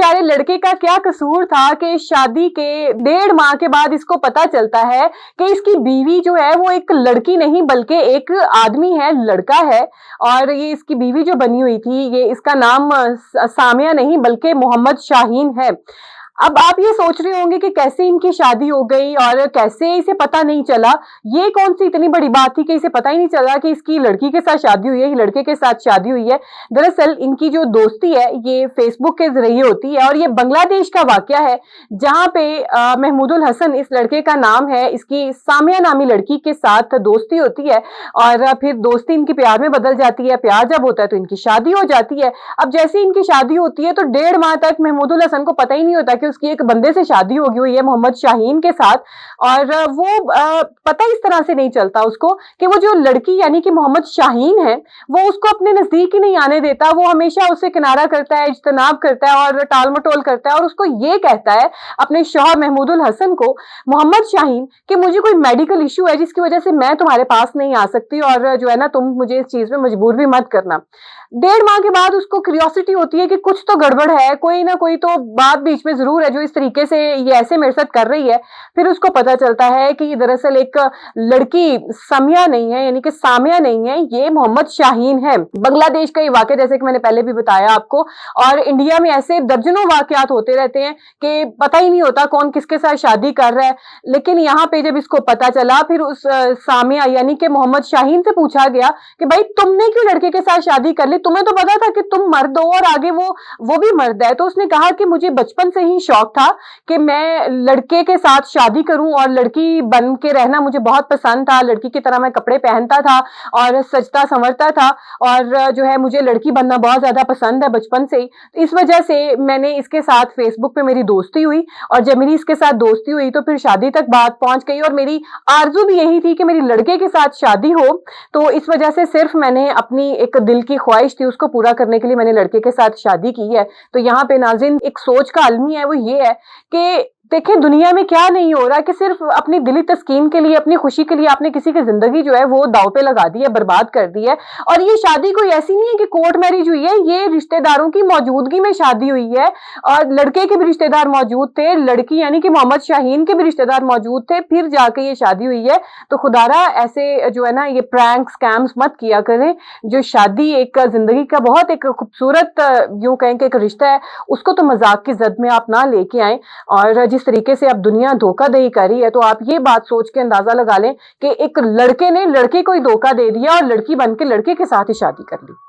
बेचारे लड़के का क्या कसूर था कि शादी के 1.5 माह के बाद इसको पता चलता है कि इसकी बीवी जो है वो एक लड़की नहीं बल्कि एक आदमी है, लड़का है। और ये इसकी बीवी जो बनी हुई थी, ये इसका नाम सामिया नहीं बल्कि मोहम्मद शाहीन है। अब आप ये सोच रहे होंगे कि कैसे इनकी शादी हो गई और कैसे इसे पता नहीं चला। ये कौन सी इतनी बड़ी बात थी कि इसे पता ही नहीं चला कि इसकी लड़की के साथ शादी हुई है, लड़के के साथ शादी हुई है। दरअसल इनकी जो दोस्ती है ये फेसबुक के जरिए होती है और ये बांग्लादेश का वाकया है, जहां पे महमूदुल हसन इस लड़के का नाम है, इसकी सामिया नामी लड़की के साथ दोस्ती होती है और फिर दोस्ती इनकी प्यार में बदल जाती है। प्यार जब होता है तो इनकी शादी हो जाती है। अब जैसे इनकी शादी होती है तो 1.5 माह तक महमूदुल हसन को पता ही नहीं होता कि उसकी एक बंदे से शादी होगी हुई है, मोहम्मद शाहीन के साथ। और वो पता इस तरह से नहीं चलता उसको कि वो जो लड़की यानी कि मोहम्मद शाहीन है वो उसको अपने नजदीक ही नहीं आने देता। वो हमेशा उससे किनारा करता है, इज्तनाब करता है और टाल मटोल करता है और उसको ये कहता है अपने शौहर महमूदुल हसन को, मोहम्मद शाहीन, कि मुझे कोई मेडिकल इशू है जिसकी वजह से मैं तुम्हारे पास नहीं आ सकती और जो है ना तुम मुझे इस चीज में मजबूर भी मत करना। 1.5 माह के बाद उसको क्यूरियोसिटी होती है कि कुछ तो गड़बड़ है, कोई ना कोई तो बात बीच में जरूर है जो इस तरीके से ये ऐसे मेरे साथ कर रही है। फिर उसको पता चलता है कि दरअसल एक लड़की समिया नहीं है यानी कि सामिया नहीं है, ये मोहम्मद शाहीन है। बांग्लादेश का ये वाकया जैसे कि मैंने पहले भी बताया आपको, और इंडिया में ऐसे दर्जनों वाकयात होते रहते हैं कि पता ही नहीं होता कौन किसके साथ शादी कर रहा है। लेकिन यहाँ पे जब इसको पता चला, फिर उस सामिया यानी कि मोहम्मद शाहीन से पूछा गया कि भाई तुमने क्यों लड़के के साथ शादी कर ली, तुम्हें तो पता था कि तुम मर्द हो और आगे वो भी मर्द है। तो उसने कहा कि मुझे बचपन से ही शौक था कि मैं लड़के के साथ शादी करूं और लड़की बन के रहना मुझे बहुत पसंद था। लड़की की तरह मैं कपड़े पहनता था और सजता संवरता था और जो है मुझे लड़की बनना बहुत ज्यादा पसंद है बचपन से ही। इस वजह से मैंने इसके साथ फेसबुक पे मेरी दोस्ती हुई और जब मेरी इसके साथ दोस्ती हुई तो फिर शादी तक बात पहुंच गई और मेरी आरजू भी यही थी कि मेरी लड़के के साथ शादी हो। तो इस वजह से सिर्फ मैंने अपनी एक दिल की ख्वाहिश थी उसको पूरा करने के लिए मैंने लड़के के साथ शादी की है। तो यहाँ पे नाज़रीन एक सोच का अलमी है, वो ये है कि देखिए दुनिया में क्या नहीं हो रहा कि सिर्फ अपनी दिली तस्कीन के लिए, अपनी खुशी के लिए आपने किसी की जिंदगी जो है वो दांव पे लगा दी है, बर्बाद कर दी है। और ये शादी कोई ऐसी नहीं है कि कोर्ट मैरिज हुई है, ये रिश्तेदारों की मौजूदगी में शादी हुई है और लड़के के भी रिश्तेदार मौजूद थे, लड़की यानी कि मोहम्मद शाहीन के भी रिश्तेदार मौजूद थे, फिर जाके ये शादी हुई है। तो खुदारा ऐसे जो है ना ये प्रैंक स्कैम्स मत किया करें। जो शादी एक जिंदगी का बहुत एक खूबसूरत यूं कहें कि एक रिश्ता है, उसको तो मजाक की जद में आप ना लेके आए। और जिस तरीके से अब दुनिया धोखाधड़ी कर रही है तो आप ये बात सोच के अंदाजा लगा लें कि एक लड़के ने लड़के को ही धोखा दे दिया और लड़की बन के लड़के के साथ ही शादी कर ली।